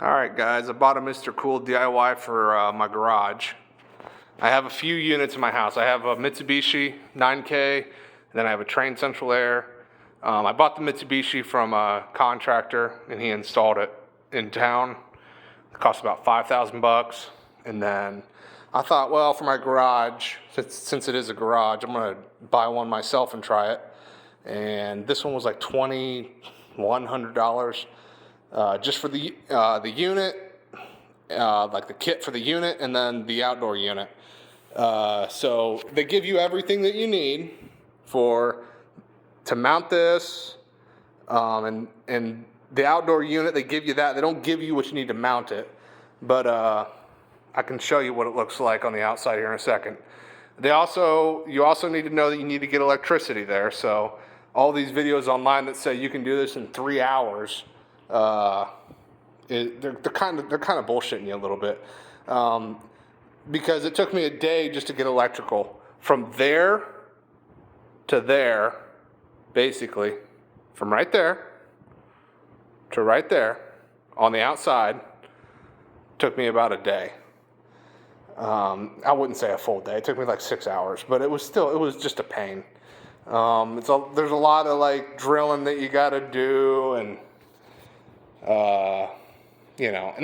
Alright guys, I bought a Mr. Cool DIY for my garage. I have a few units in my house. I have a Mitsubishi 9K, and then I have a Train Central Air. I bought the Mitsubishi from a contractor and he installed it in town. It cost about $5,000. And then I thought, well, for my garage, since it is a garage, I'm gonna buy one myself and try it. And this one was like $2,100. Just for the unit, like the kit for the unit, and then the outdoor unit. So they give you everything that you need to mount this, and the outdoor unit, they give you that. They don't give you what you need to mount it, but I can show you what it looks like on the outside here in a second. You also need to know that you need to get electricity there. So all these videos online that say you can do this in 3 hours, they're kind of bullshitting you a little bit, because it took me a day just to get electrical from there to there, basically from right there to right there on the outside. Took me about a day. I wouldn't say a full day. It took me like 6 hours, but it was just a pain. There's a lot of like drilling that you got to do, and and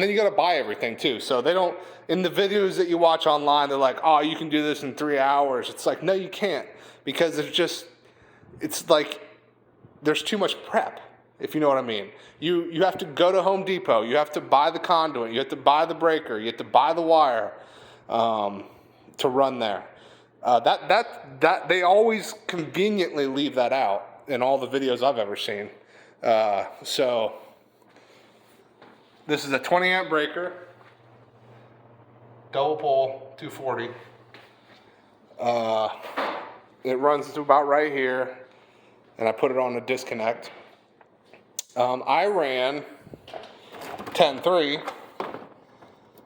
then you got to buy everything too. So they don't, in the videos that you watch online, they're like, oh, you can do this in 3 hours. It's like, no, you can't, because it's like, there's too much prep, if you know what I mean. You have to go to Home Depot. You have to buy the conduit. You have to buy the breaker. You have to buy the wire, to run there. That they always conveniently leave that out in all the videos I've ever seen. So this is a 20 amp breaker, double pole, 240. It runs to about right here, and I put it on a disconnect. I ran 10.3.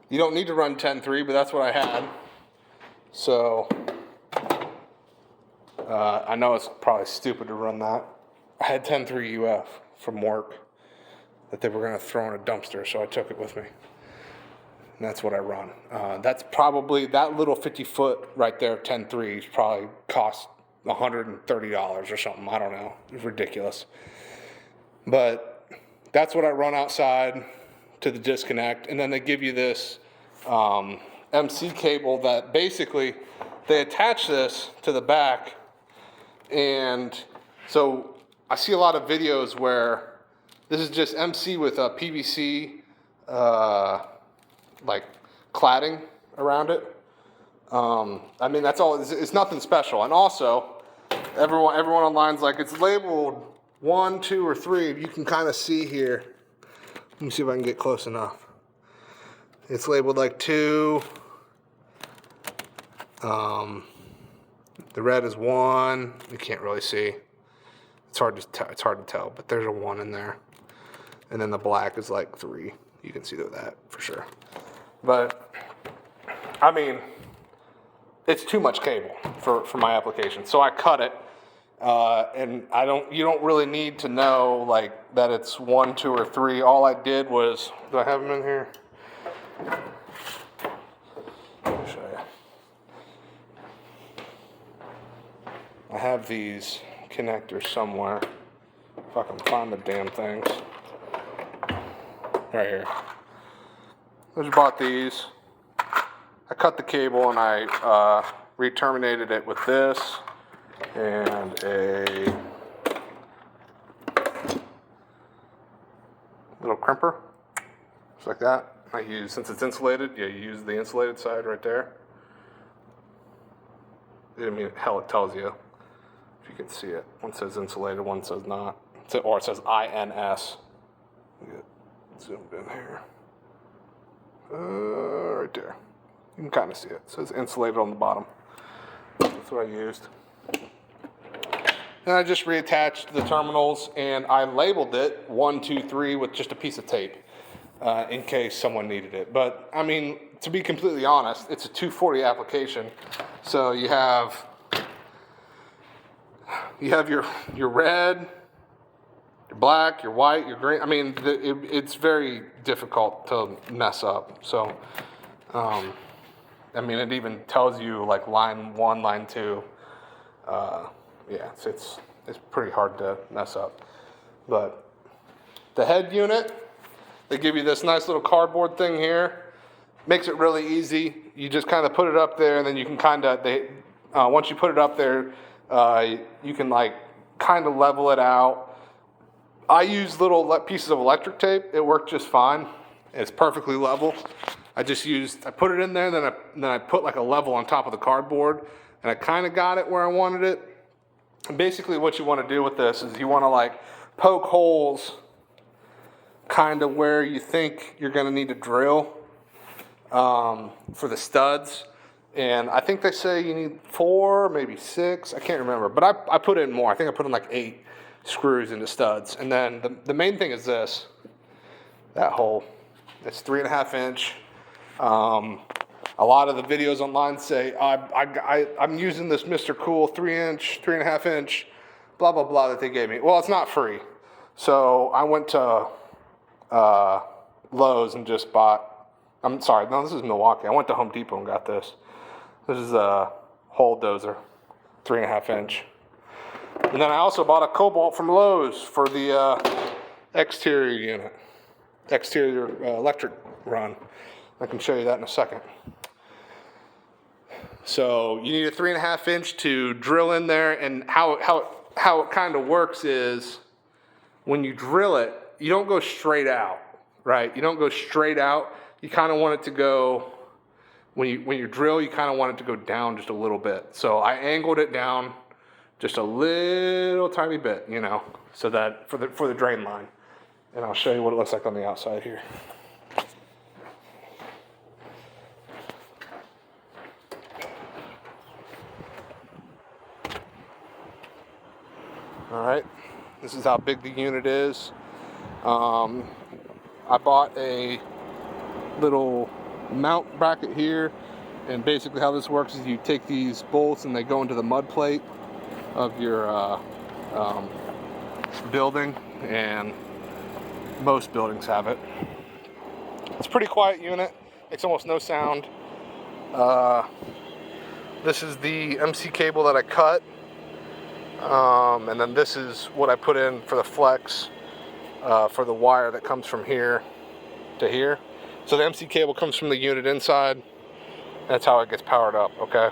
You don't need to run 10.3, but that's what I had. So I know it's probably stupid to run that. I had 10.3 UF from work that they were going to throw in a dumpster, so I took it with me. And that's what I run. That's probably, that little 50-foot right there, 10.3, probably cost $130 or something. I don't know. It's ridiculous. But that's what I run outside to the disconnect. And then they give you this MC cable that basically, they attach this to the back. And so I see a lot of videos where this is just MC with a PVC like cladding around it. I mean, that's all. It's nothing special. And also, everyone online's like, it's labeled 1, 2, or 3. You can kind of see here. Let me see if I can get close enough. It's labeled like 2. The red is 1. You can't really see. It's hard to tell, but there's a 1 in there. And then the black is like 3. You can see that for sure. But I mean, it's too much cable for my application. So I cut it, and you don't really need to know like that it's 1, 2, or 3. All I did was, do I have them in here? Let me show you. I have these connectors somewhere. If I can find the damn things. Right here. I just bought these. I cut the cable and I re-terminated it with this and a little crimper, just like that. Since it's insulated, you use the insulated side right there. I mean, hell, it tells you if you can see it. One says insulated, one says not. Or it says INS. Zoomed in here. Right there. You can kind of see it. It says insulated on the bottom. That's what I used. Then I just reattached the terminals, and I labeled it 1, 2, 3 with just a piece of tape in case someone needed it. But I mean, to be completely honest, it's a 240 application. So you have your red, your your black, your white, your green. I mean, it's very difficult to mess up. So, I mean, it even tells you like line 1, line 2. Yeah, it's pretty hard to mess up. But the head unit, they give you this nice little cardboard thing here. Makes it really easy. You just kind of put it up there, and then you can kind of, once you put it up there, you can like kind of level it out. I use little pieces of electric tape. It worked just fine. It's perfectly level. I put it in there, then I put like a level on top of the cardboard, and I kind of got it where I wanted it. And basically what you want to do with this is you want to like poke holes kind of where you think you're going to need to drill for the studs. And I think they say you need 4, maybe 6. I can't remember. But I put in more. I think I put in like 8 screws into studs. And then the main thing is this. That hole. It's 3.5 inch. A lot of the videos online say, I'm using this Mr. Cool 3-inch, 3.5 inch, blah, blah, blah that they gave me. Well, it's not free. So I went to Lowe's and just bought, I'm sorry, no, this is Milwaukee. I went to Home Depot and got this. This is a hole dozer, 3.5 inch. And then I also bought a Cobalt from Lowe's for the exterior unit, exterior electric run. I can show you that in a second. So you need a 3.5 inch to drill in there, and how it kind of works is when you drill it, you don't go straight out, right? You don't go straight out. You kind of want it to go, when you drill, you kind of want it to go down just a little bit. So I angled it down just a little tiny bit, you know, so that for the drain line. And I'll show you what it looks like on the outside here. All right, this is how big the unit is. I bought a little mount bracket here, and basically how this works is you take these bolts and they go into the mud plate of your building, and most buildings have it. It's a pretty quiet unit, makes almost no sound. This is the MC cable that I cut. And then this is what I put in for the flex, for the wire that comes from here to here. So the MC cable comes from the unit inside. That's how it gets powered up, okay?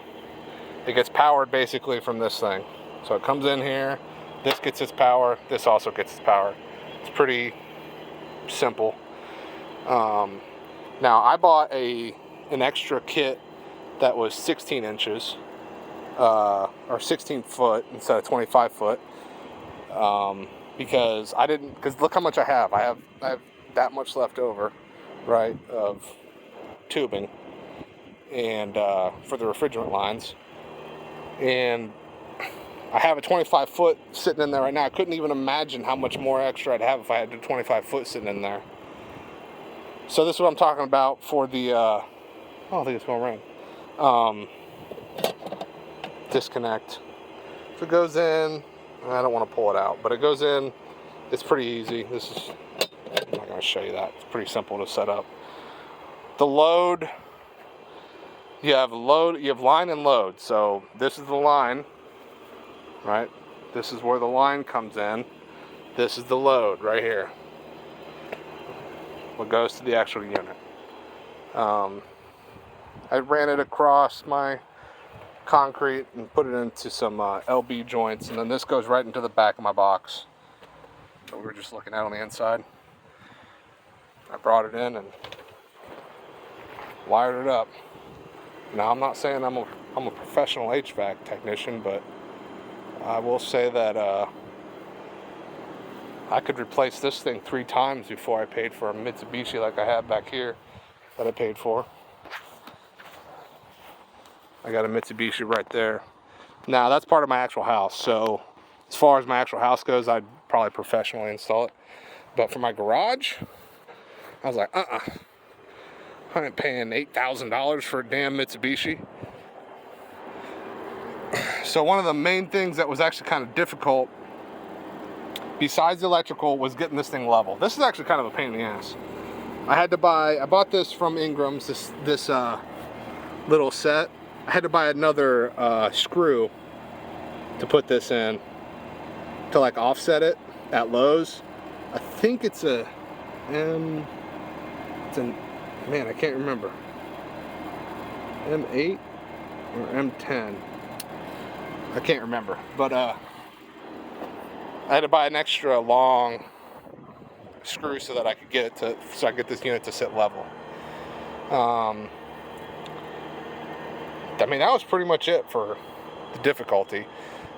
It gets powered basically from this thing. So it comes in here, this gets its power, this also gets its power. It's pretty simple. Now I bought an extra kit that was 16 inches. Or 16 foot instead of 25 foot, because look how much I have. I have that much left over, right, of tubing, and for the refrigerant lines, and I have a 25 foot sitting in there right now. I couldn't even imagine how much more extra I'd have if I had a 25 foot sitting in there. So this is what I'm talking about for the I don't think it's gonna rain. Disconnect. So it goes in, I don't want to pull it out, but it goes in. It's pretty easy. I'm not going to show you that. It's pretty simple to set up. The load, you have line and load. So this is the line, right? This is where the line comes in. This is the load right here, what goes to the actual unit. I ran it across my concrete and put it into some LB joints, and then this goes right into the back of my box that we were just looking at on the inside. I brought it in and wired it up. Now I'm not saying I'm a professional HVAC technician, but I will say that I could replace this thing 3 times before I paid for a Mitsubishi like I have back here that I paid for. I got a Mitsubishi right there. Now that's part of my actual house, so as far as my actual house goes, I'd probably professionally install it. But for my garage, I was like, I ain't paying $8,000 for a damn Mitsubishi. So one of the main things that was actually kind of difficult besides the electrical, was getting this thing level. This is actually kind of a pain in the ass. I bought this from Ingram's, this little set. I had to buy another screw to put this in to like offset it at Lowe's. I think it's man, I can't remember. M8 or M10. I can't remember, but I had to buy an extra long screw so that I could get it so I could get this unit to sit level. I mean, that was pretty much it for the difficulty.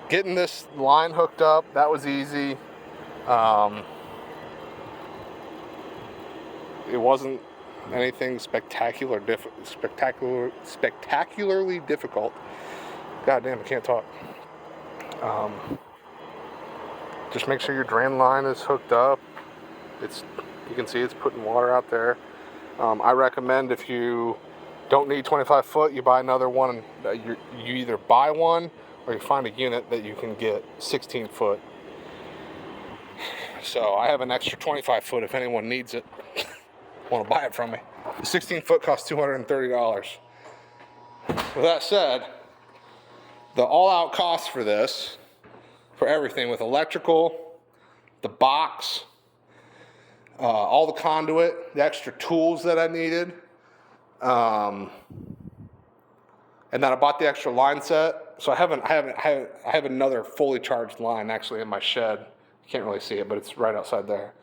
Getting this line hooked up, that was easy. It wasn't anything spectacularly difficult. God damn, I can't talk. Just make sure your drain line is hooked up. You can see it's putting water out there. I recommend if you don't need 25 foot, you buy another one. You either buy one or you find a unit that you can get 16 foot. So I have an extra 25 foot if anyone needs it. Want to buy it from me. The 16 foot costs $230. With that said, the all-out cost for this, for everything with electrical, the box, all the conduit, the extra tools that I needed, and then I bought the extra line set. So I have another fully charged line actually in my shed. You can't really see it, but it's right outside there.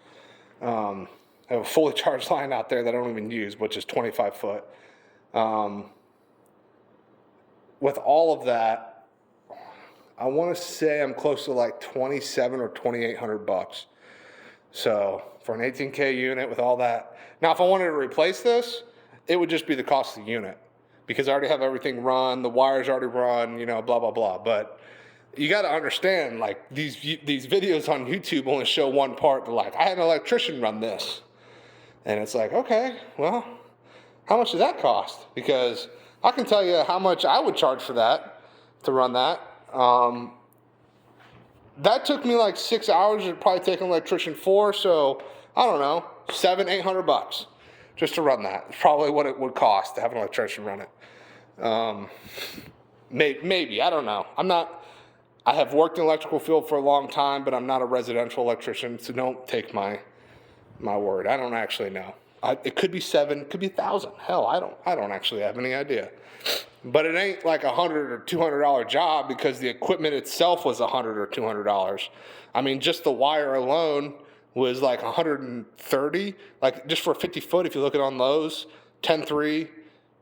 I have a fully charged line out there that I don't even use, which is 25 foot. With all of that, I want to say I'm close to like 27 or 2,800 bucks. So for an 18K unit with all that. Now, if I wanted to replace this, it would just be the cost of the unit because I already have everything run. The wires already run, blah, blah, blah. But you got to understand, like these videos on YouTube only show one part. But like, I had an electrician run this. And it's like, okay, well, how much does that cost? Because I can tell you how much I would charge for that, to run that. That took me like 6 hours. It'd probably take an electrician 4, so I don't know, $700-800 bucks just to run that. It's probably what it would cost to have an electrician run it. Maybe, I don't know. I have worked in the electrical field for a long time, but I'm not a residential electrician, so don't take my word. I don't actually know. It could be 7, it could be 1,000. Hell, I don't actually have any idea. But it ain't like $100 or $200 job because the equipment itself was $100 or $200. I mean, just the wire alone was like 130. Like just for a 50 foot, if you look at on Lowe's, 10.3,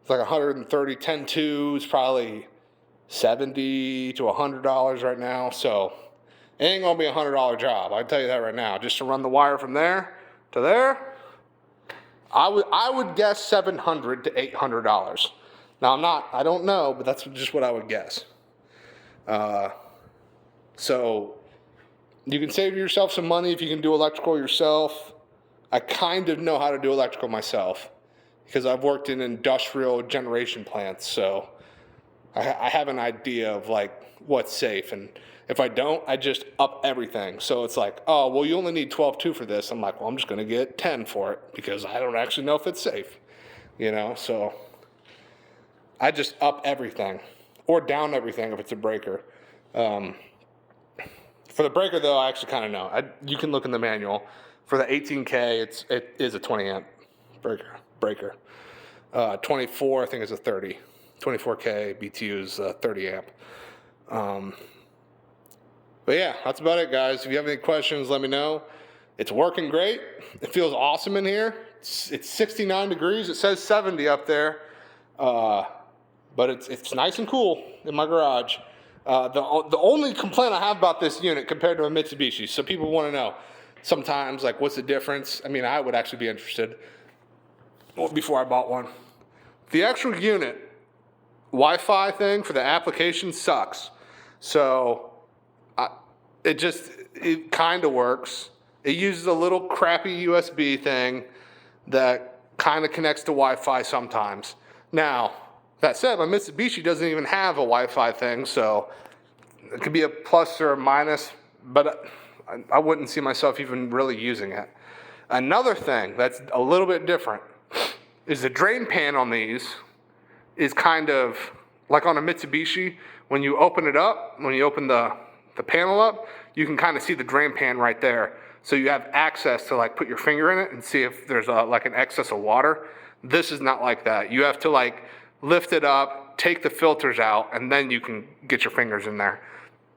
it's like 130. 10.2 is probably $70 to $100 right now. So it ain't gonna be a $100 job. I can tell you that right now. Just to run the wire from there to there, I would guess $700 to $800. Now I don't know, but that's just what I would guess. So you can save yourself some money if you can do electrical yourself. I kind of know how to do electrical myself because I've worked in industrial generation plants. So I have an idea of like what's safe. And if I don't, I just up everything. So it's like, oh, well, you only need 12.2 for this. I'm like, well, I'm just going to get 10 for it because I don't actually know if it's safe, so I just up everything or down everything if it's a breaker. For the breaker, though, I actually kind of know. You can look in the manual. For the 18K, it is a 20 amp breaker. 24, I think, is a 30. 24K BTU is 30 amp. But yeah, that's about it, guys. If you have any questions, let me know. It's working great. It feels awesome in here. It's 69 degrees. It says 70 up there. But it's nice and cool in my garage. The only complaint I have about this unit compared to a Mitsubishi, so people want to know sometimes, like, what's the difference? I mean, I would actually be interested before I bought one. The actual unit, Wi-Fi thing for the application sucks. So it kind of works. It uses a little crappy USB thing that kind of connects to Wi-Fi sometimes. Now, that said, my Mitsubishi doesn't even have a Wi-Fi thing, so it could be a plus or a minus, but I wouldn't see myself even really using it. Another thing that's a little bit different is the drain pan on these is kind of like on a Mitsubishi. When you open it up, when you open the panel up, you can kind of see the drain pan right there. So you have access to like put your finger in it and see if there's like an excess of water. This is not like that. You have to like lift it up, take the filters out, and then you can get your fingers in there.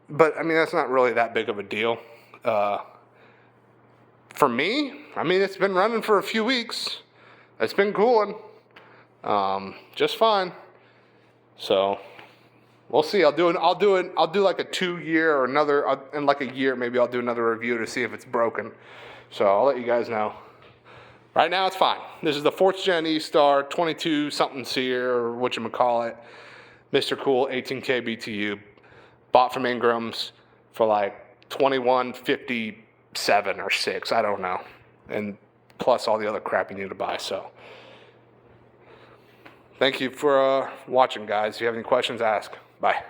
But I mean, that's not really that big of a deal. For me, I mean, it's been running for a few weeks. It's been cooling just fine. So we'll see. I'll do like a 2 year or another, in like a year maybe I'll do another review to see if it's broken. So I'll let you guys know. Right now it's fine. This is the 4th Gen E-Star 22 something SEER or whatchamacallit. Mr. Cool 18K BTU. Bought from Ingram's for like $21.57 or $6. I don't know. And plus all the other crap you need to buy. So thank you for watching, guys. If you have any questions, ask. Bye.